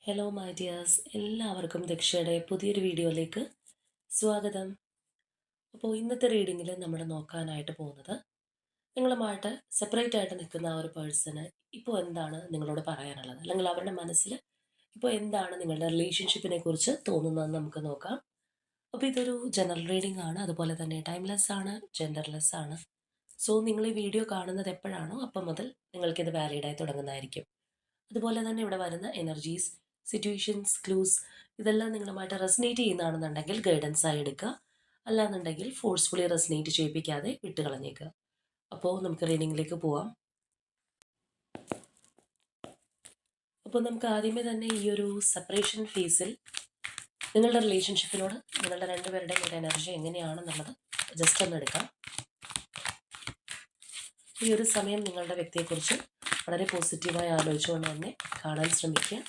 Hello my dears, എല്ലാവർക്കും ദക്ഷയുടെ പുതിയൊരു വീഡിയോയിലേക്ക് സ്വാഗതം. അപ്പോൾ ഇന്നത്തെ റീഡിങ്ങിൽ നമ്മൾ നോക്കാനായിട്ട് പോകുന്നത് നിങ്ങളുമായിട്ട് സെപ്പറേറ്റ് ആയിട്ട് നിൽക്കുന്ന ആ ഒരു പേഴ്സണ് ഇപ്പോൾ എന്താണ് നിങ്ങളോട് പറയാനുള്ളത്, അല്ലെങ്കിൽ അവരുടെ മനസ്സിൽ ഇപ്പോൾ എന്താണ് നിങ്ങളുടെ റിലേഷൻഷിപ്പിനെ കുറിച്ച് തോന്നുന്നതെന്ന് നമുക്ക് നോക്കാം. അപ്പോൾ ഇതൊരു ജനറൽ റീഡിംഗ് ആണ്, അതുപോലെ തന്നെ ടൈംലെസ് ആണ്, ജെൻഡർലെസ് ആണ്. സോ നിങ്ങൾ ഈ വീഡിയോ കാണുന്നത് എപ്പോഴാണോ അപ്പം മുതൽ നിങ്ങൾക്കിത് വാലിഡായി തുടങ്ങുന്നതായിരിക്കും. അതുപോലെ തന്നെ ഇവിടെ വരുന്ന എനർജീസ്, സിറ്റുവേഷൻസ്, ക്ലൂസ് ഇതെല്ലാം നിങ്ങളുമായിട്ട് റെസനേറ്റ് ചെയ്യുന്നതാണെന്നുണ്ടെങ്കിൽ ഗൈഡൻസ് ആയി എടുക്കുക. അല്ലാന്നുണ്ടെങ്കിൽ ഫോഴ്സ്ഫുള്ളി റെസനേറ്റ് ചെയ്യിപ്പിക്കാതെ വിട്ടുകളഞ്ഞേക്കുക. അപ്പോൾ നമുക്ക് റീഡിങ്ങിലേക്ക് പോവാം. അപ്പോൾ നമുക്ക് ആദ്യമേ തന്നെ ഈ ഒരു സെപ്പറേഷൻ ഫേസിൽ നിങ്ങളുടെ റിലേഷൻഷിപ്പിനോട് നിങ്ങളുടെ രണ്ടുപേരുടെയും ഒരു എനർജി എങ്ങനെയാണെന്നുള്ളത് ജസ്റ്റ് ഒന്ന് എടുക്കാം. ഈ ഒരു സമയം നിങ്ങളുടെ വ്യക്തിയെക്കുറിച്ച് വളരെ പോസിറ്റീവായി ആലോചിച്ചുകൊണ്ട് തന്നെ കാണാൻ ശ്രമിക്കുക.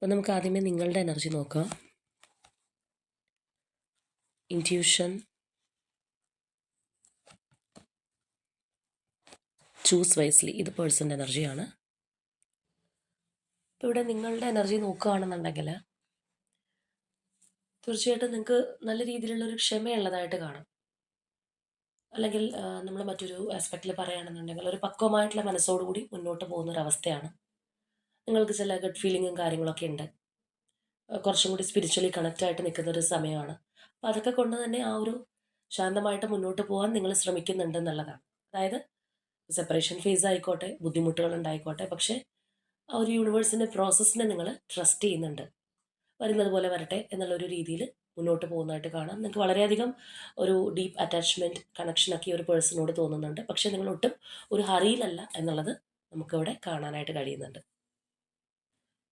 അപ്പോൾ നമുക്ക് ആദ്യമേ നിങ്ങളുടെ എനർജി നോക്കാം. ഇൻറ്റ്യൂഷൻ, ചൂസ് വൈസ്ലി, ഇത് പേഴ്സൻ്റെ എനർജിയാണ്. ഇപ്പോൾ ഇവിടെ നിങ്ങളുടെ എനർജി നോക്കുകയാണെന്നുണ്ടെങ്കിൽ തീർച്ചയായിട്ടും നിങ്ങൾക്ക് നല്ല രീതിയിലുള്ളൊരു ക്ഷമയുള്ളതായിട്ട് കാണാം. അല്ലെങ്കിൽ നമ്മൾ മറ്റൊരു ആസ്പെക്റ്റിൽ പറയുകയാണെന്നുണ്ടെങ്കിൽ ഒരു പക്വമായിട്ടുള്ള മനസ്സോടുകൂടി മുന്നോട്ട് പോകുന്നൊരവസ്ഥയാണ്. നിങ്ങൾക്ക് ചില ഗഡ് ഫീലിങ്ങും കാര്യങ്ങളൊക്കെ ഉണ്ട്. കുറച്ചും കൂടി സ്പിരിച്വലി കണക്റ്റ് ആയിട്ട് നിൽക്കുന്നൊരു സമയമാണ്. അപ്പോൾ അതൊക്കെ കൊണ്ട് തന്നെ ആ ഒരു ശാന്തമായിട്ട് മുന്നോട്ട് പോകാൻ നിങ്ങൾ ശ്രമിക്കുന്നുണ്ട് എന്നുള്ളതാണ്. അതായത് സെപ്പറേഷൻ ഫേസ് ആയിക്കോട്ടെ, ബുദ്ധിമുട്ടുകൾ ഉണ്ടായിക്കോട്ടെ, പക്ഷേ ആ ഒരു യൂണിവേഴ്സിൻ്റെ പ്രോസസ്സിനെ നിങ്ങൾ ട്രസ്റ്റ് ചെയ്യുന്നുണ്ട്. വരുന്നത് പോലെ വരട്ടെ എന്നുള്ളൊരു രീതിയിൽ മുന്നോട്ട് പോകുന്നതായിട്ട് കാണാം. നിങ്ങൾക്ക് വളരെയധികം ഒരു ഡീപ്പ് അറ്റാച്ച്മെൻറ്റ്, കണക്ഷനൊക്കെ ഈ ഒരു പേഴ്സണോട് തോന്നുന്നുണ്ട്. പക്ഷേ നിങ്ങൾ ഒട്ടും ഒരു ഹറിയിലല്ല എന്നുള്ളത് നമുക്കിവിടെ കാണാനായിട്ട് കഴിയുന്നുണ്ട്.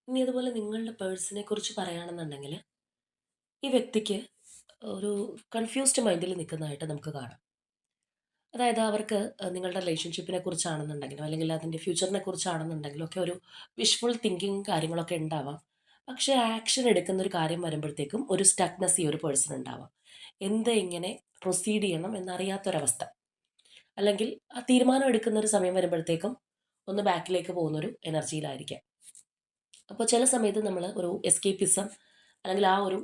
ഇനി അതുപോലെ നിങ്ങളുടെ പേഴ്സണെ കുറിച്ച് പറയുകയാണെന്നുണ്ടെങ്കിൽ ഈ വ്യക്തിക്ക് ഒരു കൺഫ്യൂസ്ഡ് മൈൻഡിൽ നിൽക്കുന്നതായിട്ട് നമുക്ക് കാണാം. അതായത് അവർക്ക് നിങ്ങളുടെ റിലേഷൻഷിപ്പിനെ കുറിച്ചാണെന്നുണ്ടെങ്കിലും അല്ലെങ്കിൽ അതിൻ്റെ ഫ്യൂച്ചറിനെ കുറിച്ചാണെന്നുണ്ടെങ്കിലും ഒക്കെ ഒരു വിഷ്ഫുൾ തിങ്കിങ് കാര്യങ്ങളൊക്കെ ഉണ്ടാവാം. പക്ഷേ ആക്ഷൻ എടുക്കുന്ന ഒരു കാര്യം വരുമ്പോഴത്തേക്കും ഒരു സ്റ്റക്നെസ് ഈ ഒരു പേഴ്സൺ ഉണ്ടാവാം. എങ്ങനെ പ്രൊസീഡ് ചെയ്യണം എന്നറിയാത്തൊരവസ്ഥ, അല്ലെങ്കിൽ ആ തീരുമാനം എടുക്കുന്ന ഒരു സമയം വരുമ്പോഴത്തേക്കും ഒന്ന് ബാക്കിലേക്ക് പോകുന്നൊരു എനർജിയിലായിരിക്കാം. അപ്പോൾ ചില സമയത്ത് നമ്മൾ ഒരു എസ്കേപ്പിസം അല്ലെങ്കിൽ ആ ഒരു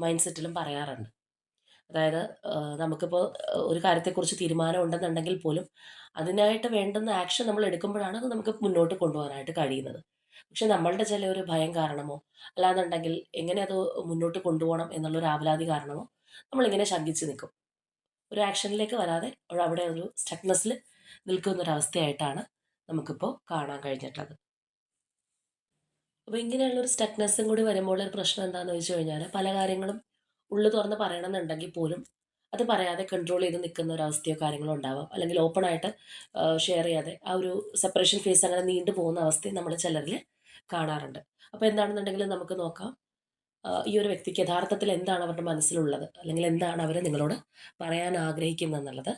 മൈൻഡ് സെറ്റിലും പറയാറുണ്ട്. അതായത് നമുക്കിപ്പോൾ ഒരു കാര്യത്തെക്കുറിച്ച് തീരുമാനം ഉണ്ടെന്നുണ്ടെങ്കിൽ പോലും അതിനായിട്ട് വേണ്ടുന്ന ആക്ഷൻ നമ്മൾ എടുക്കുമ്പോഴാണ് അത് നമുക്ക് മുന്നോട്ട് കൊണ്ടുപോകാനായിട്ട് കഴിയുന്നത്. പക്ഷെ നമ്മളുടെ ചില ഒരു ഭയം കാരണമോ അല്ലാന്നുണ്ടെങ്കിൽ എങ്ങനെ അത് മുന്നോട്ട് കൊണ്ടുപോകണം എന്നുള്ളൊരു ആവലാതി കാരണമോ നമ്മളിങ്ങനെ ശങ്കിച്ച് നിൽക്കും. ഒരു ആക്ഷനിലേക്ക് വരാതെ അവിടെ ഒരു സ്റ്റക്നെസ്സിൽ നിൽക്കുന്നൊരവസ്ഥയായിട്ടാണ് നമുക്കിപ്പോൾ കാണാൻ കഴിഞ്ഞിട്ടുള്ളത്. അപ്പോൾ ഇങ്ങനെയുള്ളൊരു സ്റ്റക്നെസ്സും കൂടി വരുമ്പോൾ ഒരു പ്രശ്നം എന്താണെന്ന് വെച്ച് കഴിഞ്ഞാൽ പല കാര്യങ്ങളും ഉള്ളു തുറന്ന് പറയണമെന്നുണ്ടെങ്കിൽ പോലും അത് പറയാതെ കൺട്രോൾ ചെയ്ത് നിൽക്കുന്ന ഒരു അവസ്ഥയോ കാര്യങ്ങളോ ഉണ്ടാവാം. അല്ലെങ്കിൽ ഓപ്പണായിട്ട് ഷെയർ ചെയ്യാതെ ആ ഒരു സെപ്പറേഷൻ ഫേസ് അങ്ങനെ നീണ്ടു പോകുന്ന അവസ്ഥയും നമ്മൾ ചിലരിൽ കാണാറുണ്ട്. അപ്പോൾ എന്താണെന്നുണ്ടെങ്കിൽ നമുക്ക് നോക്കാം ഈ ഒരു വ്യക്തിക്ക് യഥാർത്ഥത്തിൽ എന്താണ് അവരുടെ മനസ്സിലുള്ളത്, അല്ലെങ്കിൽ എന്താണ് അവർ നിങ്ങളോട് പറയാൻ ആഗ്രഹിക്കുന്നത് എന്നുള്ളത്.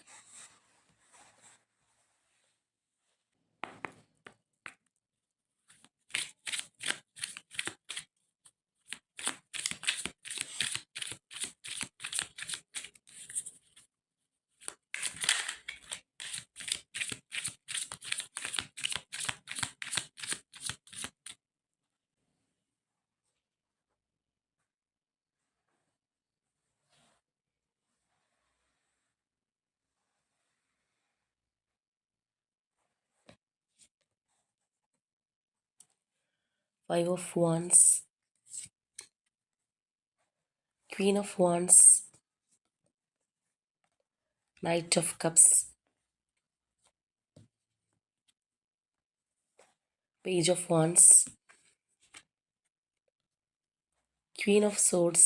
Five of Wands, Queen of Wands, Knight of Cups, Page of Wands, Queen of Swords,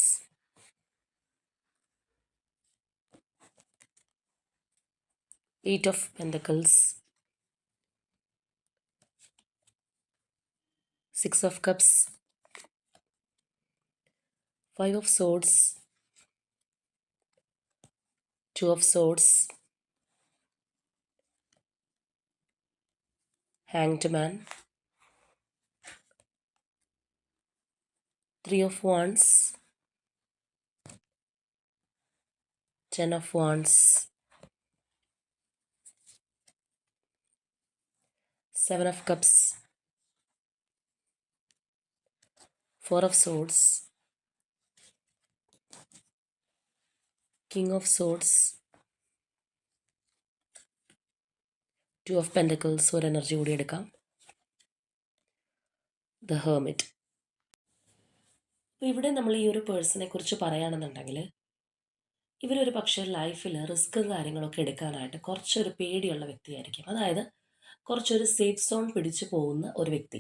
Eight of Pentacles, Six of Cups, Five of Swords, Two of Swords, Hanged Man, Three of Wands, Ten of Wands, Seven of Cups, Four of Swords, King of Swords, Two of Pentacles. ഒരു energy കൂടി എടുക്കാം. The hermit. അപ്പോൾ ഇവിടെ നമ്മൾ ഈ ഒരു പേഴ്സണെ കുറിച്ച് പറയുകയാണെന്നുണ്ടെങ്കിൽ ഇവരൊരു പക്ഷേ ലൈഫിൽ റിസ്ക്കും കാര്യങ്ങളൊക്കെ എടുക്കാനായിട്ട് കുറച്ചൊരു പേടിയുള്ള വ്യക്തിയായിരിക്കും. അതായത് കുറച്ചൊരു സേഫ് സോൺ പിടിച്ചു പോകുന്ന ഒരു വ്യക്തി.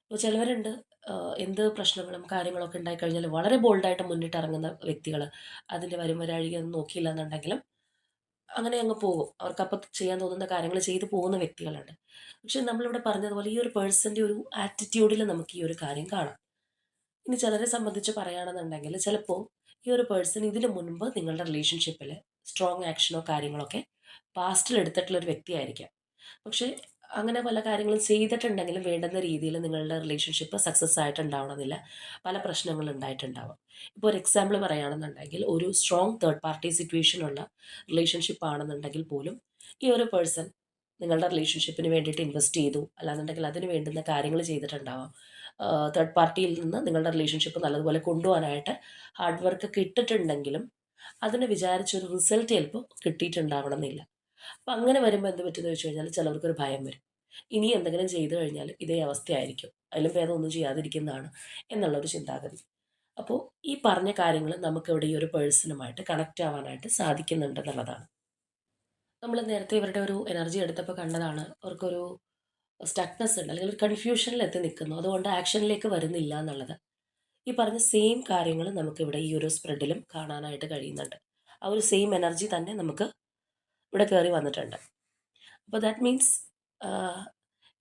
ഇപ്പോൾ ചിലവരുണ്ട്, എന്ത് പ്രശ്നങ്ങളും കാര്യങ്ങളൊക്കെ ഉണ്ടായിക്കഴിഞ്ഞാൽ വളരെ ബോൾഡായിട്ട് മുന്നിട്ടിറങ്ങുന്ന വ്യക്തികൾ. അതിൻ്റെ വരും വരാഴികയൊന്നും നോക്കിയില്ല എന്നുണ്ടെങ്കിലും അങ്ങനെ അങ്ങ് പോകും. അവർക്കപ്പം ചെയ്യാൻ തോന്നുന്ന കാര്യങ്ങൾ ചെയ്തു പോകുന്ന വ്യക്തികളുണ്ട്. പക്ഷേ നമ്മളിവിടെ പറഞ്ഞതുപോലെ ഈ ഒരു പേഴ്സൻ്റെ ഒരു ആറ്റിറ്റ്യൂഡിൽ നമുക്ക് ഈ ഒരു കാര്യം കാണാം. ഇനി ചിലരെ സംബന്ധിച്ച് പറയുകയാണെന്നുണ്ടെങ്കിൽ ചിലപ്പോൾ ഈ ഒരു പേഴ്സൺ ഇതിനു മുൻപ് നിങ്ങളുടെ റിലേഷൻഷിപ്പിൽ സ്ട്രോങ് ആക്ഷനോ കാര്യങ്ങളൊക്കെ പാസ്റ്റിൽ എടുത്തിട്ടുള്ളൊരു വ്യക്തിയായിരിക്കാം. പക്ഷേ അങ്ങനെ പല കാര്യങ്ങളും ചെയ്തിട്ടുണ്ടെങ്കിലും വേണ്ടുന്ന രീതിയിൽ നിങ്ങളുടെ റിലേഷൻഷിപ്പ് സക്സസ് ആയിട്ടുണ്ടാവണമെന്നില്ല. പല പ്രശ്നങ്ങളും ഉണ്ടായിട്ടുണ്ടാവാം. ഇപ്പോൾ ഒരു എക്സാമ്പിൾ പറയുകയാണെന്നുണ്ടെങ്കിൽ ഒരു സ്ട്രോങ് തേർഡ് പാർട്ടി സിറ്റുവേഷനുള്ള റിലേഷൻഷിപ്പ് ആണെന്നുണ്ടെങ്കിൽ പോലും ഈ ഒരു പേഴ്സൺ നിങ്ങളുടെ റിലേഷൻഷിപ്പിന് വേണ്ടിയിട്ട് ഇൻവെസ്റ്റ് ചെയ്തു, അല്ലാന്നുണ്ടെങ്കിൽ അതിന് വേണ്ടുന്ന കാര്യങ്ങൾ ചെയ്തിട്ടുണ്ടാവാം. തേർഡ് പാർട്ടിയിൽ നിന്ന് നിങ്ങളുടെ റിലേഷൻഷിപ്പ് നല്ലതുപോലെ കൊണ്ടുപോകാനായിട്ട് ഹാർഡ് വർക്ക് ഒക്കെ ഇട്ടിട്ടുണ്ടെങ്കിലും അതിന് വിചാരിച്ചൊരു റിസൾട്ട് ചിലപ്പോൾ കിട്ടിയിട്ടുണ്ടാവണം എന്നില്ല. അപ്പം അങ്ങനെ വരുമ്പോൾ എന്ത് പറ്റുമെന്ന് വെച്ച് കഴിഞ്ഞാൽ ചിലവർക്കൊരു ഭയം വരും. ഇനി എന്തെങ്കിലും ചെയ്തു കഴിഞ്ഞാൽ ഇതേ അവസ്ഥയായിരിക്കും, അതിലും ഭേദം ഒന്നും ചെയ്യാതിരിക്കുന്നതാണ് എന്നുള്ളൊരു ചിന്താഗതി. അപ്പോൾ ഈ പറഞ്ഞ കാര്യങ്ങൾ നമുക്കിവിടെ ഈ ഒരു പേഴ്സണുമായിട്ട് കണക്റ്റ് ആവാനായിട്ട് സാധിക്കുന്നുണ്ടെന്നുള്ളതാണ്. നമ്മൾ നേരത്തെ ഇവരുടെ ഒരു എനർജി എടുത്തപ്പോൾ കണ്ടതാണ്, അവർക്കൊരു സ്റ്റക്നെസ് ഉണ്ട്, അല്ലെങ്കിൽ ഒരു കൺഫ്യൂഷനിൽ എത്തി നിൽക്കുന്നു, അതുകൊണ്ട് ആക്ഷനിലേക്ക് വരുന്നില്ല എന്നുള്ളത്. ഈ പറഞ്ഞ സെയിം കാര്യങ്ങൾ നമുക്കിവിടെ ഈ ഒരു സ്പ്രെഡിലും കാണാനായിട്ട് കഴിയുന്നുണ്ട്. ആ ഒരു സെയിം എനർജി തന്നെ നമുക്ക് ഇവിടെ കയറി വന്നിട്ടുണ്ട്. അപ്പോൾ ദാറ്റ് മീൻസ്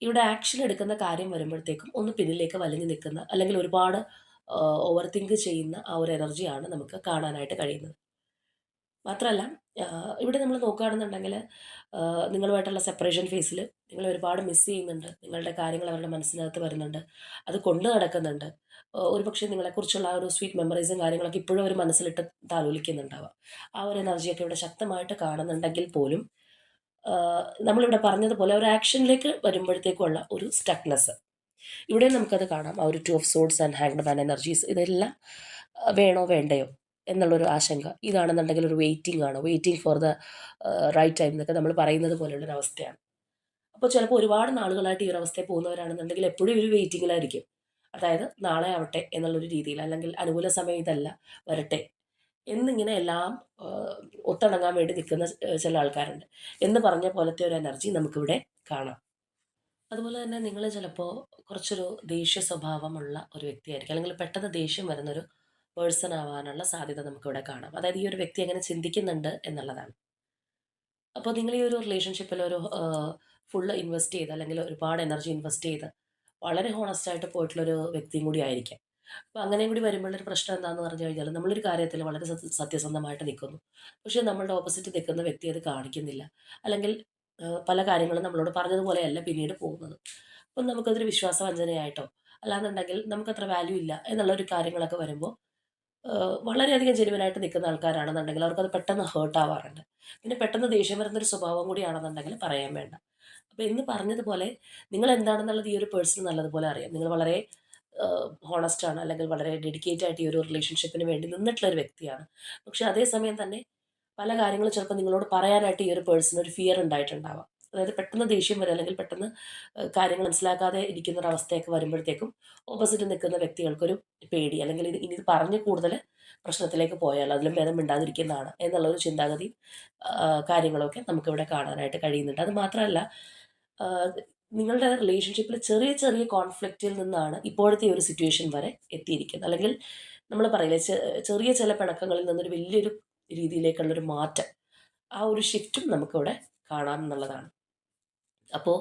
ഇവിടെ ആക്ഷൻ എടുക്കുന്ന കാര്യം വരുമ്പോഴത്തേക്കും ഒന്ന് പിന്നിലേക്ക് വലിഞ്ഞു നിൽക്കുന്ന, അല്ലെങ്കിൽ ഒരുപാട് ഓവർ തിങ്ക് ചെയ്യുന്ന ആ ഒരു എനർജിയാണ് നമുക്ക് കാണാനായിട്ട് കഴിയുന്നത്. മാത്രമല്ല, ഇവിടെ നമ്മൾ നോക്കുകയാണെന്നുണ്ടെങ്കിൽ നിങ്ങളുമായിട്ടുള്ള സെപ്പറേഷൻ ഫേസിൽ നിങ്ങളെ ഒരുപാട് മിസ് ചെയ്യുന്നുണ്ട്. നിങ്ങളുടെ കാര്യങ്ങൾ അവരുടെ മനസ്സിനകത്ത് വരുന്നുണ്ട്, അത് കൊണ്ട് നടക്കുന്നുണ്ട്. ഒരുപക്ഷെ നിങ്ങളെക്കുറിച്ചുള്ള ആ ഒരു സ്വീറ്റ് മെമ്മറീസും കാര്യങ്ങളൊക്കെ ഇപ്പോഴും അവർ മനസ്സിലിട്ട് താലോലിക്കുന്നുണ്ടാവുക. ആ ഒരു എനർജിയൊക്കെ ഇവിടെ ശക്തമായിട്ട് കാണുന്നുണ്ടെങ്കിൽ പോലും നമ്മളിവിടെ പറഞ്ഞതുപോലെ ഒരു ആക്ഷനിലേക്ക് വരുമ്പോഴത്തേക്കുള്ള ഒരു സ്റ്റക്നെസ് ഇവിടെ നമുക്കത് കാണാം. ആ ഒരു two of swords and hanged man energies, ഇതെല്ലാം വേണോ വേണ്ടയോ എന്നുള്ളൊരു ആശങ്ക. ഇതാണെന്നുണ്ടെങ്കിൽ ഒരു വെയിറ്റിംഗ് ആണ്, waiting for the right time എന്നൊക്കെ നമ്മൾ പറയുന്നത് പോലെയുള്ളൊരു അവസ്ഥയാണ്. അപ്പോൾ ചിലപ്പോൾ ഒരുപാട് നാളുകളായിട്ട് ഈ ഒരു അവസ്ഥയിൽ പോകുന്നവരാണെന്നുണ്ടെങ്കിൽ എപ്പോഴും ഒരു വെയിറ്റിങ്ങിലായിരിക്കും. അതായത് നാളെ ആവട്ടെ എന്നുള്ളൊരു രീതിയിൽ, അല്ലെങ്കിൽ അനുകൂല സമയം ഇതല്ല, വരട്ടെ എന്നിങ്ങനെ എല്ലാം ഒത്തിണങ്ങാൻ വേണ്ടി നിൽക്കുന്ന ചില ആൾക്കാരുണ്ട് എന്ന് പറഞ്ഞ പോലത്തെ ഒരു എനർജി നമുക്കിവിടെ കാണാം. അതുപോലെ തന്നെ നിങ്ങൾ ചിലപ്പോൾ കുറച്ചൊരു ദേഷ്യ സ്വഭാവമുള്ള ഒരു വ്യക്തിയായിരിക്കും, അല്ലെങ്കിൽ പെട്ടെന്ന് ദേഷ്യം വരുന്നൊരു പേഴ്സൺ ആവാനുള്ള സാധ്യത നമുക്കിവിടെ കാണാം. അതായത് ഈ ഒരു വ്യക്തി എങ്ങനെ ചിന്തിക്കുന്നുണ്ട് എന്നുള്ളതാണ്. അപ്പോൾ നിങ്ങൾ ഈ ഒരു റിലേഷൻഷിപ്പിൽ ഒരു ഫുള്ള് ഇൻവെസ്റ്റ് ചെയ്ത്, അല്ലെങ്കിൽ ഒരുപാട് എനർജി ഇൻവെസ്റ്റ് ചെയ്ത് വളരെ ഹോണസ്റ്റ് ആയിട്ട് പോയിട്ടുള്ളൊരു വ്യക്തിയും കൂടി ആയിരിക്കാം. അപ്പോൾ അങ്ങനെയും കൂടി വരുമ്പോഴൊരു പ്രശ്നം എന്താണെന്ന് പറഞ്ഞു കഴിഞ്ഞാൽ, നമ്മളൊരു കാര്യത്തിൽ വളരെ സത്യസന്ധമായിട്ട് നിൽക്കുന്നു, പക്ഷേ നമ്മളുടെ ഓപ്പോസിറ്റ് നിൽക്കുന്ന വ്യക്തി അത് കാണിക്കുന്നില്ല, അല്ലെങ്കിൽ പല കാര്യങ്ങളും നമ്മളോട് പറഞ്ഞതുപോലെയല്ല പിന്നീട് പോകുന്നത്. അപ്പം നമുക്കതൊരു വിശ്വാസവഞ്ചനയായിട്ടോ അല്ലാന്നുണ്ടെങ്കിൽ നമുക്കത്ര വാല്യൂ ഇല്ല എന്നുള്ളൊരു കാര്യങ്ങളൊക്കെ വരുമ്പോൾ വളരെയധികം ജെനുവിനായിട്ട് നിൽക്കുന്ന ആൾക്കാരാണെന്നുണ്ടെങ്കിൽ അവർക്കത് പെട്ടെന്ന് ഹേർട്ട് ആവാറുണ്ട്. പിന്നെ പെട്ടെന്ന് ദേഷ്യം വരുന്നൊരു സ്വഭാവം കൂടിയാണെന്നുണ്ടെങ്കിൽ പറയാൻ വേണ്ട. അപ്പോൾ എന്ന് പറഞ്ഞതുപോലെ നിങ്ങൾ എന്താണെന്നുള്ളത് ഈ ഒരു പേഴ്സൺ നല്ലതുപോലെ അറിയാം. നിങ്ങൾ വളരെ ഹോണസ്റ്റ് ആണ്, അല്ലെങ്കിൽ വളരെ ഡെഡിക്കേറ്റ് ആയിട്ട് ഈ ഒരു റിലേഷൻഷിപ്പിന് വേണ്ടി നിന്നിട്ടുള്ള ഒരു വ്യക്തിയാണ്. പക്ഷേ അതേസമയം തന്നെ പല കാര്യങ്ങളും ചിലപ്പോൾ നിങ്ങളോട് പറയാനായിട്ട് ഈ ഒരു പേഴ്സൺ ഒരു ഫിയർ ഉണ്ടായിട്ടുണ്ടാവാം. അതായത് പെട്ടെന്ന് ദേഷ്യം വരും, അല്ലെങ്കിൽ പെട്ടെന്ന് കാര്യങ്ങൾ മനസ്സിലാക്കാതെ ഇരിക്കുന്ന ഒരു അവസ്ഥയൊക്കെ വരുമ്പോഴത്തേക്കും ഓപ്പോസിറ്റ് നിൽക്കുന്ന വ്യക്തികൾക്കൊരു പേടി, അല്ലെങ്കിൽ ഇനി ഇത് പറഞ്ഞ് കൂടുതൽ പ്രശ്നത്തിലേക്ക് പോയാൽ അതിലും ഭേദം മിണ്ടാതിരിക്കുന്നതാണ് എന്നുള്ളൊരു ചിന്താഗതി കാര്യങ്ങളൊക്കെ നമുക്കിവിടെ കാണാനായിട്ട് കഴിയുന്നുണ്ട്. അത് മാത്രമല്ല, ആ, നിങ്ങളുടെ റിലേഷൻഷിപ്പിൽ ചെറിയ ചെറിയ കോൺഫ്ലിക്റ്റിൽ നിന്നാണ് ഇപ്പോഴത്തെ ഈ ഒരു സിറ്റുവേഷൻ വരെ എത്തിയിരിക്കുന്നത്. അല്ലെങ്കിൽ നമ്മൾ പറയില്ലേ, ചെറിയ ചില പിണക്കങ്ങളിൽ നിന്നൊരു വലിയൊരു രീതിയിലേക്കുള്ളൊരു മാറ്റം, ആ ഒരു ഷിഫ്റ്റും നമുക്കിവിടെ കാണാം എന്നുള്ളതാണ്. അപ്പോൾ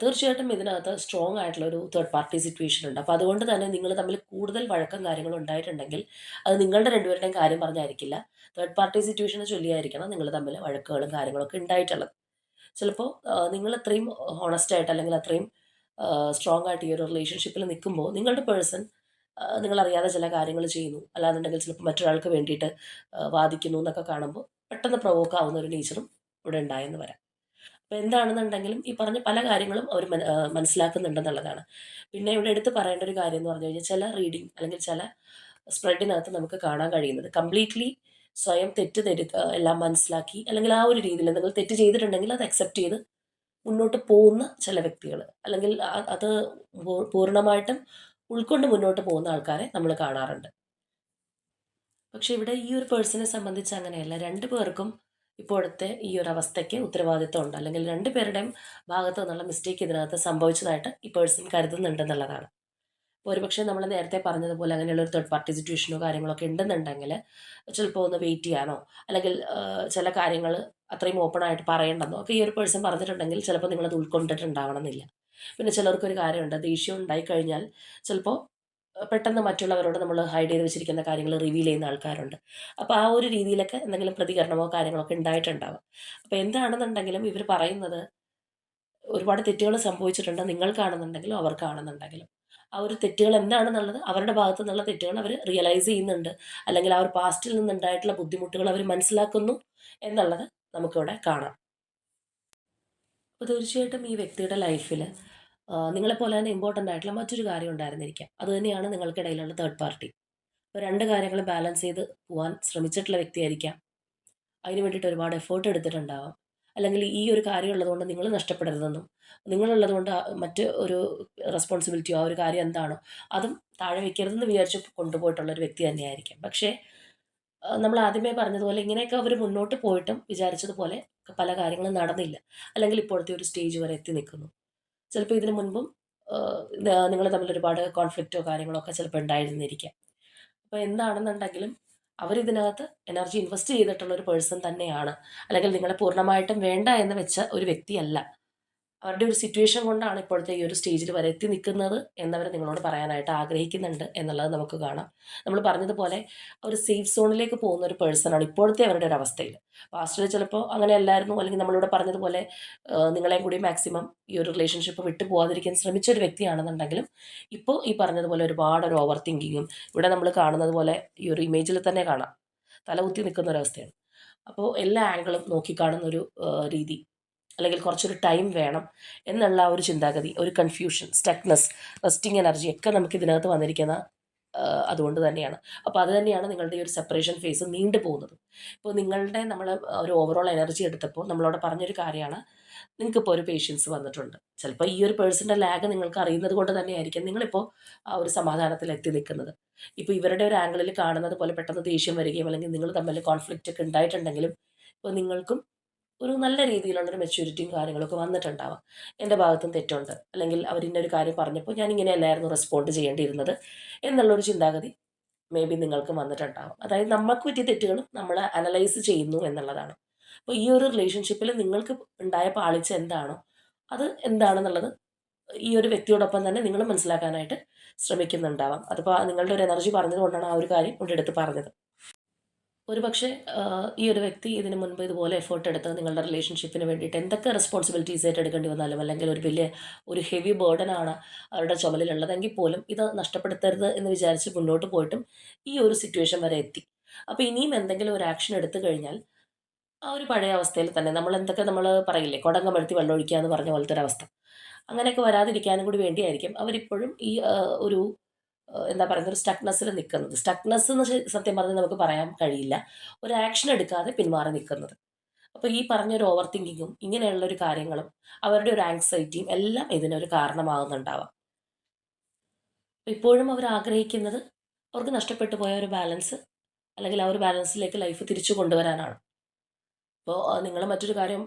തീർച്ചയായിട്ടും ഇതിനകത്ത് സ്ട്രോങ് ആയിട്ടുള്ള ഒരു തേർഡ് പാർട്ടി സിറ്റുവേഷൻ ഉണ്ട്. അപ്പോൾ അതുകൊണ്ട് തന്നെ നിങ്ങൾ തമ്മിൽ കൂടുതൽ വഴക്കം കാര്യങ്ങളും ഉണ്ടായിട്ടുണ്ടെങ്കിൽ അത് നിങ്ങളുടെ രണ്ടുപേരുടെയും കാര്യം പറഞ്ഞായിരിക്കില്ല, തേർഡ് പാർട്ടി സിറ്റുവേഷനെ ചൊല്ലിയായിരിക്കണം നിങ്ങൾ തമ്മിൽ വഴക്കുകളും കാര്യങ്ങളൊക്കെ ഉണ്ടായിട്ടുള്ളത്. ചിലപ്പോൾ നിങ്ങൾ അത്രയും ഹോണസ്റ്റ് ആയിട്ട്, അല്ലെങ്കിൽ അത്രയും സ്ട്രോങ് ആയിട്ട് ഈ ഒരു റിലേഷൻഷിപ്പിൽ നിൽക്കുമ്പോൾ നിങ്ങളുടെ പേഴ്സൺ നിങ്ങളറിയാതെ ചില കാര്യങ്ങൾ ചെയ്യുന്നു, അല്ലാന്നുണ്ടെങ്കിൽ ചിലപ്പോൾ മറ്റൊരാൾക്ക് വേണ്ടിയിട്ട് വാദിക്കുന്നു എന്നൊക്കെ കാണുമ്പോൾ പെട്ടെന്ന് പ്രൊവോക്ക് ആവുന്ന ഒരു നേച്ചറും ഇവിടെ ഉണ്ടായെന്ന് വരാം. അപ്പോൾ എന്താണെന്നുണ്ടെങ്കിലും ഈ പറഞ്ഞ പല കാര്യങ്ങളും അവർ മനസ്സിലാക്കുന്നുണ്ടെന്നുള്ളതാണ്. പിന്നെ ഇവിടെ എടുത്ത് പറയേണ്ട ഒരു കാര്യം എന്ന് പറഞ്ഞു കഴിഞ്ഞാൽ, ചില റീഡിങ് അല്ലെങ്കിൽ ചില സ്പ്രെഡിനകത്ത് നമുക്ക് കാണാൻ കഴിയുന്നത് കംപ്ലീറ്റ്ലി സ്വയം തെറ്റ് എല്ലാം മനസ്സിലാക്കി, അല്ലെങ്കിൽ ആ ഒരു രീതിയിൽ എന്തെങ്കിലും തെറ്റ് ചെയ്തിട്ടുണ്ടെങ്കിൽ അത് അക്സെപ്റ്റ് ചെയ്ത് മുന്നോട്ട് പോകുന്ന ചില വ്യക്തികൾ, അല്ലെങ്കിൽ അത് പൂർണ്ണമായിട്ടും ഉൾക്കൊണ്ട് മുന്നോട്ട് പോകുന്ന ആൾക്കാരെ നമ്മൾ കാണാറുണ്ട്. പക്ഷേ ഇവിടെ ഈ ഒരു പേഴ്സണെ സംബന്ധിച്ച് അങ്ങനെയല്ല. രണ്ടു പേർക്കും ഇപ്പോഴത്തെ ഈ ഒരു അവസ്ഥയ്ക്ക് ഉത്തരവാദിത്വമുണ്ട്, അല്ലെങ്കിൽ രണ്ടു പേരുടെയും ഭാഗത്തു നിന്നുള്ള മിസ്റ്റേക്ക് ഇതിനകത്ത് സംഭവിച്ചതായിട്ട് ഈ പേഴ്സൺ കരുതുന്നുണ്ടെന്നുള്ളതാണ്. ഇപ്പോൾ ഒരുപക്ഷെ നമ്മൾ നേരത്തെ പറഞ്ഞതുപോലെ അങ്ങനെയുള്ള ഒരു തേർഡ് പാർട്ടി സിറ്റുവേഷനോ കാര്യങ്ങളൊക്കെ ഉണ്ടെന്നുണ്ടെങ്കിൽ ചിലപ്പോൾ ഒന്ന് വെയിറ്റ് ചെയ്യാനോ, അല്ലെങ്കിൽ ചില കാര്യങ്ങൾ അത്രയും ഓപ്പൺ ആയിട്ട് പറയണ്ടെന്നോ ഒക്കെ ഈ ഒരു പേഴ്സൺ പറഞ്ഞിട്ടുണ്ടെങ്കിൽ ചിലപ്പോൾ നിങ്ങളത് ഉൾക്കൊണ്ടിട്ടുണ്ടാവണമെന്നില്ല. പിന്നെ ചിലർക്കൊരു കാര്യമുണ്ട്, ദേഷ്യം ഉണ്ടായിക്കഴിഞ്ഞാൽ ചിലപ്പോൾ പെട്ടെന്ന് മറ്റുള്ളവരോട് നമ്മൾ ഹൈഡ് ചെയ്ത് വെച്ചിരിക്കുന്ന കാര്യങ്ങൾ റിവീൽ ചെയ്യുന്ന ആൾക്കാരുണ്ട്. അപ്പോൾ ആ ഒരു രീതിയിലൊക്കെ എന്തെങ്കിലും പ്രതികരണമോ കാര്യങ്ങളൊക്കെ ഉണ്ടായിട്ടുണ്ടാവാം. അപ്പോൾ എന്താണെന്നുണ്ടെങ്കിലും ഇവർ പറയുന്നത്, ഒരുപാട് തെറ്റുകൾ സംഭവിച്ചിട്ടുണ്ട്, നിങ്ങൾക്കാണെന്നുണ്ടെങ്കിലും അവർക്കാണെന്നുണ്ടെങ്കിലും. ആ ഒരു തെറ്റുകൾ എന്താണെന്നുള്ളത്, അവരുടെ ഭാഗത്തു നിന്നുള്ള തെറ്റുകൾ അവർ റിയലൈസ് ചെയ്യുന്നുണ്ട്, അല്ലെങ്കിൽ ആ ഒരു പാസ്റ്റിൽ നിന്നുണ്ടായിട്ടുള്ള ബുദ്ധിമുട്ടുകൾ അവർ മനസ്സിലാക്കുന്നു എന്നുള്ളത് നമുക്കിവിടെ കാണാം. അപ്പോൾ തീർച്ചയായിട്ടും ഈ വ്യക്തിയുടെ ലൈഫിൽ നിങ്ങളെപ്പോലെ തന്നെ ഇമ്പോർട്ടൻ്റ് ആയിട്ടുള്ള മറ്റൊരു കാര്യം ഉണ്ടായിരുന്നിരിക്കാം. അതുതന്നെയാണ് നിങ്ങൾക്കിടയിലുള്ള തേർഡ് പാർട്ടി. അപ്പോൾ രണ്ട് കാര്യങ്ങളും ബാലൻസ് ചെയ്ത് പോകാൻ ശ്രമിച്ചിട്ടുള്ള വ്യക്തിയായിരിക്കാം. അതിന് വേണ്ടിയിട്ട് ഒരുപാട് എഫേർട്ട് എടുത്തിട്ടുണ്ടാവാം. അല്ലെങ്കിൽ ഈ ഒരു കാര്യം ഉള്ളതുകൊണ്ട് നിങ്ങൾ നഷ്ടപ്പെടരുതെന്നും, നിങ്ങളുള്ളതുകൊണ്ട് മറ്റ് ഒരു റെസ്പോൺസിബിലിറ്റിയോ ആ ഒരു കാര്യം എന്താണോ അതും താഴെ വെക്കരുതെന്ന് വിചാരിച്ച് കൊണ്ടുപോയിട്ടുള്ള ഒരു വ്യക്തി തന്നെയായിരിക്കാം. പക്ഷേ നമ്മൾ ആദ്യമേ പറഞ്ഞതുപോലെ ഇങ്ങനെയൊക്കെ അവർ മുന്നോട്ട് പോയിട്ടും വിചാരിച്ചതുപോലെ പല കാര്യങ്ങളും നടന്നില്ല, അല്ലെങ്കിൽ ഇപ്പോഴത്തെ ഒരു സ്റ്റേജ് വരെ എത്തി നിൽക്കുന്നു. ചിലപ്പോൾ ഇതിന് മുൻപും നിങ്ങൾ തമ്മിൽ ഒരുപാട് കോൺഫ്ലിക്റ്റോ കാര്യങ്ങളോ ഒക്കെ ചിലപ്പോൾ ഉണ്ടായിരുന്നിരിക്കാം. അപ്പോൾ എന്താണെന്നുണ്ടെങ്കിലും അവരിതിനകത്ത് എനർജി ഇൻവെസ്റ്റ് ചെയ്തിട്ടുള്ള ഒരു പേഴ്സൺ തന്നെയാണ്, അല്ലെങ്കിൽ നിങ്ങളെ പൂർണ്ണമായിട്ടും വേണ്ട എന്ന് വെച്ച ഒരു വ്യക്തിയല്ല. അവരുടെ ഒരു സിറ്റുവേഷൻ കൊണ്ടാണ് ഇപ്പോഴത്തെ ഈ ഒരു സ്റ്റേജിൽ വരെ എത്തി നിൽക്കുന്നത് എന്നവർ നിങ്ങളോട് പറയാനായിട്ട് ആഗ്രഹിക്കുന്നുണ്ട് എന്നുള്ളത് നമുക്ക് കാണാം. നമ്മൾ പറഞ്ഞതുപോലെ ഒരു സേഫ് സോണിലേക്ക് പോകുന്ന ഒരു പേഴ്സണാണ് ഇപ്പോഴത്തെ അവരുടെ ഒരു അവസ്ഥയിൽ. പാസ്റ്റിൽ ചിലപ്പോൾ അങ്ങനെ അല്ലായിരുന്നു, അല്ലെങ്കിൽ നമ്മളിവിടെ പറഞ്ഞതുപോലെ നിങ്ങളെയും കൂടി മാക്സിമം ഈ ഒരു റിലേഷൻഷിപ്പ് വിട്ടു പോകാതിരിക്കാൻ ശ്രമിച്ച ഒരു വ്യക്തിയാണെന്നുണ്ടെങ്കിലും ഇപ്പോൾ ഈ പറഞ്ഞതുപോലെ ഒരുപാട് ഒരു ഓവർ തിങ്കിങ്ങും, ഇവിടെ നമ്മൾ കാണുന്നത് പോലെ ഈ ഒരു ഇമേജിൽ തന്നെ കാണാം, തലകുത്തി നിൽക്കുന്ന ഒരവസ്ഥയാണ്. അപ്പോൾ എല്ലാ ആംഗിളും നോക്കിക്കാണുന്ന ഒരു രീതി, അല്ലെങ്കിൽ കുറച്ചൊരു ടൈം വേണം എന്നുള്ള ആ ഒരു ചിന്താഗതി, ഒരു കൺഫ്യൂഷൻ, സ്റ്റക്നെസ്, റെസ്റ്റിംഗ് എനർജി ഒക്കെ നമുക്ക് ഇതിനകത്ത് വന്നിരിക്കുന്ന അതുകൊണ്ട് തന്നെയാണ്. അപ്പോൾ അത് തന്നെയാണ് നിങ്ങളുടെ ഈ ഒരു സെപ്പറേഷൻ ഫേസ് നീണ്ടു പോകുന്നത്. ഇപ്പോൾ നിങ്ങളുടെ നമ്മൾ ഒരു ഓവറോൾ എനർജി എടുത്തപ്പോൾ നമ്മളോട് പറഞ്ഞൊരു കാര്യമാണ്, നിങ്ങൾക്കിപ്പോൾ ഒരു പേഷ്യൻസ് വന്നിട്ടുണ്ട്. ചിലപ്പോൾ ഈ ഒരു പേഴ്സൻ്റെ ലാഗ് നിങ്ങൾക്ക് അറിയുന്നത് കൊണ്ട് തന്നെയായിരിക്കും നിങ്ങളിപ്പോൾ ആ ഒരു സമാധാനത്തിൽ എത്തി നിൽക്കുന്നത്. ഇപ്പോൾ ഇവരുടെ ഒരു ആംഗിളിൽ കാണുന്നത് പോലെ പെട്ടെന്ന് ദേഷ്യം വരികയും, അല്ലെങ്കിൽ നിങ്ങൾ തമ്മിൽ കോൺഫ്ലിക്റ്റ് ഒക്കെ ഉണ്ടായിട്ടുണ്ടെങ്കിലും ഇപ്പോൾ നിങ്ങൾക്കും ഒരു നല്ല രീതിയിലുള്ളൊരു മെച്യൂരിറ്റിയും കാര്യങ്ങളൊക്കെ വന്നിട്ടുണ്ടാവാം. എൻ്റെ ഭാഗത്തും തെറ്റുണ്ട്, അല്ലെങ്കിൽ അവരിന്നൊരു കാര്യം പറഞ്ഞപ്പോൾ ഞാൻ ഇങ്ങനെയല്ലായിരുന്നു റെസ്പോണ്ട് ചെയ്യേണ്ടിയിരുന്നത് എന്നുള്ളൊരു ചിന്താഗതി മേ ബി നിങ്ങൾക്കും വന്നിട്ടുണ്ടാവും. അതായത് നമുക്ക് പറ്റിയ തെറ്റുകളും നമ്മൾ അനലൈസ് ചെയ്യുന്നു എന്നുള്ളതാണ്. അപ്പോൾ ഈ ഒരു റിലേഷൻഷിപ്പിൽ നിങ്ങൾക്ക് ഉണ്ടായ പാളിച്ച എന്താണോ അത് എന്താണെന്നുള്ളത് ഈ ഒരു വ്യക്തിയോടൊപ്പം തന്നെ നിങ്ങൾ മനസ്സിലാക്കാനായിട്ട് ശ്രമിക്കുന്നുണ്ടാവാം. അതിപ്പോൾ നിങ്ങളുടെ ഒരു എനർജി പറഞ്ഞതുകൊണ്ടാണ് ആ ഒരു കാര്യം ഇവിടെ എടുത്ത് പറഞ്ഞത്. ഒരുപക്ഷെ ഈ ഒരു വ്യക്തി ഇതിന് മുൻപ് ഇതുപോലെ എഫേർട്ട് എടുത്ത് നിങ്ങളുടെ റിലേഷൻഷിപ്പിന് വേണ്ടിയിട്ട് എന്തൊക്കെ റെസ്പോൺസിബിലിറ്റീസ് ഏറ്റെടുക്കേണ്ടി വന്നാലും, അല്ലെങ്കിൽ ഒരു വലിയ ഒരു ഹെവി ബേർഡനാണ് അവരുടെ ചുമലിലുള്ളതെങ്കിൽ പോലും ഇത് നഷ്ടപ്പെടുത്തരുത് എന്ന് വിചാരിച്ച് മുന്നോട്ട് പോയിട്ടും ഈ ഒരു സിറ്റുവേഷൻ വരെ എത്തി. അപ്പോൾ ഇനിയും എന്തെങ്കിലും ഒരു ആക്ഷൻ എടുത്തു കഴിഞ്ഞാൽ ആ ഒരു പഴയ അവസ്ഥയിൽ തന്നെ നമ്മൾ എന്തൊക്കെ നമ്മൾ പറയില്ലേ, കുടങ്ങ് വെള്ളം ഒഴിക്കുക എന്ന് പറഞ്ഞ പോലത്തെ ഒരു അവസ്ഥ, അങ്ങനെയൊക്കെ വരാതിരിക്കാനും കൂടി വേണ്ടിയായിരിക്കും അവരിപ്പോഴും ഈ ഒരു എന്താ പറയുന്നത്, ഒരു സ്റ്റക്നെസ്സിൽ നിൽക്കുന്നത്. സ്റ്റക്നെസ് എന്ന് സത്യം പറഞ്ഞാൽ നമുക്ക് പറയാൻ കഴിയില്ല, ഒരു ആക്ഷൻ എടുക്കാതെ പിന്മാറി നിൽക്കുന്നത്. അപ്പോൾ ഈ പറഞ്ഞൊരു ഓവർ തിങ്കിങ്ങും ഇങ്ങനെയുള്ളൊരു കാര്യങ്ങളും അവരുടെ ഒരു ആങ്സൈറ്റിയും എല്ലാം ഇതിനൊരു കാരണമാകുന്നുണ്ടാവാം. അപ്പോൾ ഇപ്പോഴും അവർ ആഗ്രഹിക്കുന്നത് അവർക്ക് നഷ്ടപ്പെട്ടു പോയ ഒരു ബാലൻസ്, അല്ലെങ്കിൽ ആ ഒരു ബാലൻസിലേക്ക് ലൈഫ് തിരിച്ചു കൊണ്ടുവരാനാണ്. അപ്പോൾ നിങ്ങൾ മറ്റൊരു കാര്യം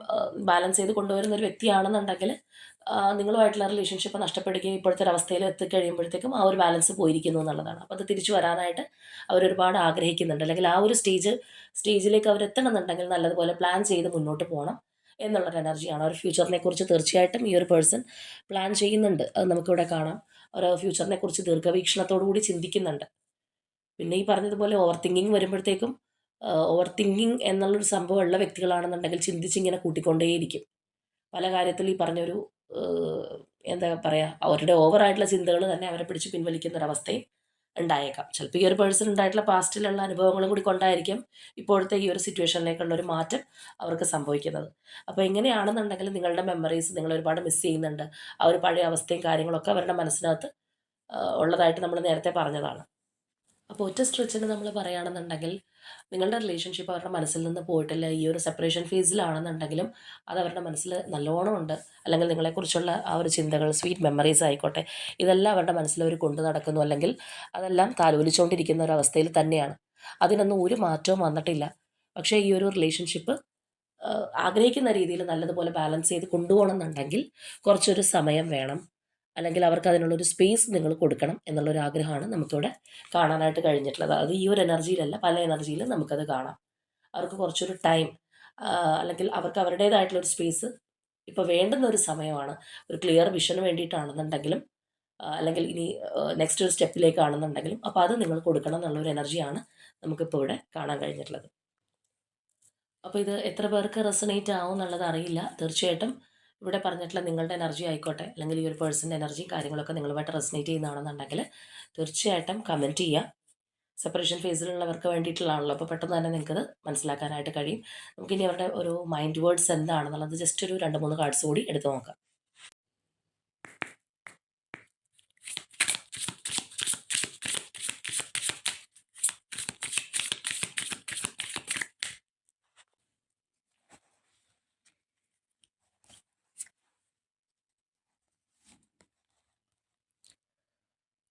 ബാലൻസ് ചെയ്ത് കൊണ്ടുവരുന്ന ഒരു വ്യക്തിയാണെന്നുണ്ടെങ്കിൽ നിങ്ങളുമായിട്ടുള്ള റിലേഷൻഷിപ്പ് നഷ്ടപ്പെടുകയും ഇപ്പോഴത്തെ ഒരു അവസ്ഥയിൽ എത്തിക്കഴിയുമ്പോഴത്തേക്കും ആ ഒരു ബാലൻസ് പോയിരിക്കുന്നു എന്നുള്ളതാണ്. അപ്പോൾ അത് തിരിച്ചു വരാനായിട്ട് അവരൊരുപാട് ആഗ്രഹിക്കുന്നുണ്ട്, അല്ലെങ്കിൽ ആ ഒരു സ്റ്റേജിലേക്ക് അവർ എത്തണം എന്നുണ്ടെങ്കിൽ നല്ലതുപോലെ പ്ലാൻ ചെയ്ത് മുന്നോട്ട് പോകണം എന്നുള്ളൊരു എനർജിയാണ്. ഒരു ഫ്യൂച്ചറിനെ കുറിച്ച് തീർച്ചയായിട്ടും ഈ ഒരു പേഴ്സൺ പ്ലാൻ ചെയ്യുന്നുണ്ട്, അത് നമുക്കിവിടെ കാണാം. ഒരു ഫ്യൂച്ചറിനെ കുറിച്ച് ദീർഘവീക്ഷണത്തോടു കൂടി ചിന്തിക്കുന്നുണ്ട്. പിന്നെ ഈ പറഞ്ഞതുപോലെ ഓവർ തിങ്കിങ് വരുമ്പോഴത്തേക്കും, ഓവർ തിങ്കിങ് എന്നുള്ളൊരു സംഭവം ഉള്ള വ്യക്തികളാണെന്നുണ്ടെങ്കിൽ ചിന്തിച്ചിങ്ങനെ കൂട്ടിക്കൊണ്ടേയിരിക്കും. പല കാര്യത്തിൽ ഈ പറഞ്ഞൊരു എന്താ പറയുക, അവരുടെ ഓവറായിട്ടുള്ള ചിന്തകൾ തന്നെ അവരെ പിടിച്ച് പിൻവലിക്കുന്ന ഒരവസ്ഥയും ഉണ്ടായേക്കാം. ചിലപ്പോൾ ഈ ഒരു പേഴ്സൺ ഉണ്ടായിട്ടുള്ള പാസ്റ്റിലുള്ള അനുഭവങ്ങളും കൂടി കൊണ്ടായിരിക്കും ഇപ്പോഴത്തെ ഈ ഒരു സിറ്റുവേഷനിലേക്കുള്ള ഒരു മാറ്റം അവർക്ക് സംഭവിക്കുന്നത്. അപ്പോൾ എങ്ങനെയാണെന്നുണ്ടെങ്കിൽ നിങ്ങളുടെ മെമ്മറീസ് നിങ്ങൾ ഒരുപാട് മിസ് ചെയ്യുന്നുണ്ട്. ആ ഒരു പഴയ അവസ്ഥയും കാര്യങ്ങളൊക്കെ അവരുടെ മനസ്സിനകത്ത് ഉള്ളതായിട്ട് നമ്മൾ നേരത്തെ പറഞ്ഞതാണ്. അപ്പോൾ ഒറ്റ സ്ട്രെച്ചിന് നമ്മൾ പറയുകയാണെന്നുണ്ടെങ്കിൽ നിങ്ങളുടെ റിലേഷൻഷിപ്പ് അവരുടെ മനസ്സിൽ നിന്ന് പോയിട്ടില്ല. ഈ ഒരു സെപ്പറേഷൻ ഫേസിലാണെന്നുണ്ടെങ്കിലും അത് അവരുടെ മനസ്സിൽ നല്ലോണം ഉണ്ട്. അല്ലെങ്കിൽ നിങ്ങളെക്കുറിച്ചുള്ള ആ ഒരു ചിന്തകൾ, സ്വീറ്റ് മെമ്മറീസ് ആയിക്കോട്ടെ, ഇതെല്ലാം അവരുടെ മനസ്സിൽ അവർ കൊണ്ടു നടക്കുന്നു. അല്ലെങ്കിൽ അതെല്ലാം താലോലിച്ചുകൊണ്ടിരിക്കുന്ന ഒരു അവസ്ഥയിൽ തന്നെയാണ്. അതിനൊന്നും ഒരു മാറ്റവും വന്നിട്ടില്ല. പക്ഷേ ഈ ഒരു റിലേഷൻഷിപ്പ് ആഗ്രഹിക്കുന്ന രീതിയിൽ നല്ലതുപോലെ ബാലൻസ് ചെയ്ത് കൊണ്ടുപോകണം എന്നുണ്ടെങ്കിൽ കുറച്ചൊരു സമയം വേണം. അല്ലെങ്കിൽ അവർക്ക് അതിനുള്ളൊരു സ്പേസ് നിങ്ങൾ കൊടുക്കണം എന്നുള്ളൊരു ആഗ്രഹമാണ് നമുക്കിവിടെ കാണാനായിട്ട് കഴിഞ്ഞിട്ടുള്ളത്. അത് ഈ ഒരു എനർജിയിലല്ല, പല എനർജിയിലും നമുക്കത് കാണാം. അവർക്ക് കുറച്ചൊരു ടൈം, അല്ലെങ്കിൽ അവർക്ക് അവരുടേതായിട്ടുള്ളൊരു സ്പേസ് ഇപ്പോൾ വേണ്ടുന്ന ഒരു സമയമാണ്. ഒരു ക്ലിയർ വിഷന് വേണ്ടിയിട്ടാണെന്നുണ്ടെങ്കിലും അല്ലെങ്കിൽ ഇനി നെക്സ്റ്റ് ഒരു സ്റ്റെപ്പിലേക്കാണെന്നുണ്ടെങ്കിലും അപ്പോൾ അത് നിങ്ങൾ കൊടുക്കണം എന്നുള്ളൊരു എനർജിയാണ് നമുക്കിപ്പോൾ ഇവിടെ കാണാൻ കഴിഞ്ഞിട്ടുള്ളത്. അപ്പോൾ ഇത് എത്ര പേർക്ക് റെസണേറ്റ് ആവും എന്നുള്ളത് അറിയില്ല. തീർച്ചയായിട്ടും ഇവിടെ പറഞ്ഞിട്ടുള്ള നിങ്ങളുടെ എനർജി ആയിക്കോട്ടെ, അല്ലെങ്കിൽ ഈ ഒരു പേഴ്സൻ്റെ എനർജിയും കാര്യങ്ങളൊക്കെ നിങ്ങളുമായിട്ട് റെസണേറ്റ് ചെയ്യുന്നതാണെന്നുണ്ടെങ്കിൽ തീർച്ചയായിട്ടും കമൻറ്റ് ചെയ്യുക. സെപ്പറേഷൻ ഫേസിലുള്ളവർക്ക് വേണ്ടിയിട്ടുള്ളതാണല്ലോ, അപ്പോൾ പെട്ടെന്ന് തന്നെ നിങ്ങൾക്കത് മനസ്സിലാക്കാനായിട്ട് കഴിയും. നമുക്കിനി അവരുടെ ഒരു മൈൻഡ് വേർഡ്സ് എന്താണെന്നുള്ളത് ജസ്റ്റ് ഒരു 2-3 കാർഡ്സ് കൂടി എടുത്ത് നോക്കാം.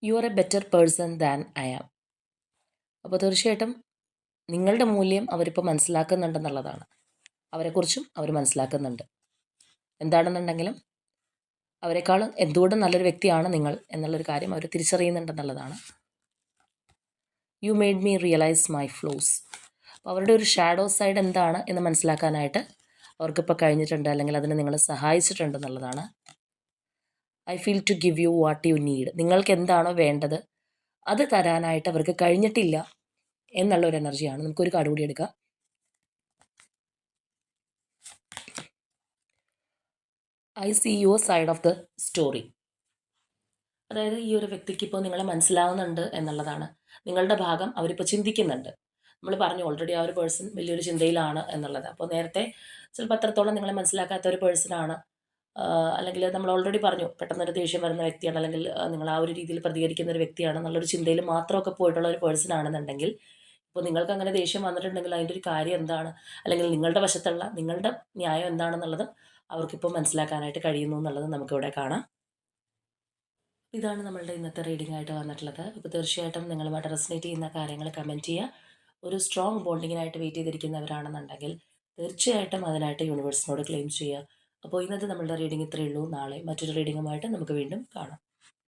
You are a better person than I am. അപ്പോൾ തീർച്ചയായിട്ടും നിങ്ങളുടെ മൂല്യം അവരിപ്പോൾ മനസ്സിലാക്കുന്നുണ്ടെന്നുള്ളതാണ്. അവരെക്കുറിച്ചും അവർ മനസ്സിലാക്കുന്നുണ്ട്. എന്താണെന്നുണ്ടെങ്കിലും അവരെക്കാളും എന്തുകൊണ്ടും നല്ലൊരു വ്യക്തിയാണ് നിങ്ങൾ എന്നുള്ളൊരു കാര്യം അവർ തിരിച്ചറിയുന്നുണ്ടെന്നുള്ളതാണ്. You made me realise my flaws. അപ്പോൾ അവരുടെ ഒരു ഷാഡോ സൈഡ് എന്താണ് എന്ന് മനസ്സിലാക്കാനായിട്ട് അവർക്കിപ്പോൾ കഴിഞ്ഞിട്ടുണ്ട്, അല്ലെങ്കിൽ അതിന് നിങ്ങളെ സഹായിച്ചിട്ടുണ്ടെന്നുള്ളതാണ്. I feel to give you what you need. നിങ്ങൾക്ക് എന്താണോ വേണ്ടത് അത് തരാനായിട്ട് അവർക്ക് കഴിഞ്ഞിട്ടില്ല എന്നുള്ളൊരു എനർജിയാണ്. നമുക്കൊരു കാർഡ് കൂടി എടുക്കാം. I see your side of the story. അതായത് ഈ ഒരു വ്യക്തിക്ക് ഇപ്പോൾ നിങ്ങളെ മനസ്സിലാവുന്നുണ്ട് എന്നുള്ളതാണ്. നിങ്ങളുടെ ഭാഗം അവരിപ്പോൾ ചിന്തിക്കുന്നുണ്ട്. നമ്മൾ പറഞ്ഞു ഓൾറെഡി ആ ഒരു പേഴ്സൺ വലിയൊരു ചിന്തയിലാണ് എന്നുള്ളത്. അപ്പോൾ നേരത്തെ ചിലപ്പോൾ അത്രത്തോളം നിങ്ങളെ മനസ്സിലാക്കാത്ത ഒരു പേഴ്സണാണ്, അല്ലെങ്കിൽ നമ്മൾ ഓൾറെഡി പറഞ്ഞു പെട്ടെന്നൊരു ദേഷ്യം വരുന്ന വ്യക്തിയാണ്, അല്ലെങ്കിൽ നിങ്ങൾ ആ ഒരു രീതിയിൽ പ്രതികരിക്കുന്ന ഒരു വ്യക്തിയാണ് എന്നുള്ളൊരു ചിന്തയിൽ മാത്രമൊക്കെ പോയിട്ടുള്ള ഒരു പേഴ്സൺ ആണെന്നുണ്ടെങ്കിൽ, ഇപ്പോൾ നിങ്ങൾക്ക് അങ്ങനെ ദേഷ്യം വന്നിട്ടുണ്ടെങ്കിൽ അതിൻ്റെ ഒരു കാര്യം എന്താണ്, അല്ലെങ്കിൽ നിങ്ങളുടെ വശത്തുള്ള നിങ്ങളുടെ ന്യായം എന്താണെന്നുള്ളതും അവർക്കിപ്പോൾ മനസ്സിലാക്കാനായിട്ട് കഴിയുന്നു എന്നുള്ളത് നമുക്കിവിടെ കാണാം. ഇതാണ് നമ്മളുടെ ഇന്നത്തെ റീഡിംഗ് ആയിട്ട് വന്നിട്ടുള്ളത്. അപ്പോൾ തീർച്ചയായിട്ടും നിങ്ങളുമായിട്ട് റെസനേറ്റ് ചെയ്യുന്ന കാര്യങ്ങൾ കമൻറ്റ് ചെയ്യുക. ഒരു സ്ട്രോങ് ബോണ്ടിങ്ങിനായിട്ട് വെയിറ്റ് ചെയ്തിരിക്കുന്നവരാണെന്നുണ്ടെങ്കിൽ തീർച്ചയായിട്ടും അതിനായിട്ട് യൂണിവേഴ്സിനോട് ക്ലെയിം ചെയ്യുക. അപ്പോൾ ഇന്നത്തെ നമ്മളുടെ റീഡിംഗ് ഇത്രയേ ഉള്ളൂ. നാളെ മറ്റൊരു റീഡിങ്ങുമായിട്ട് നമുക്ക് വീണ്ടും കാണാം.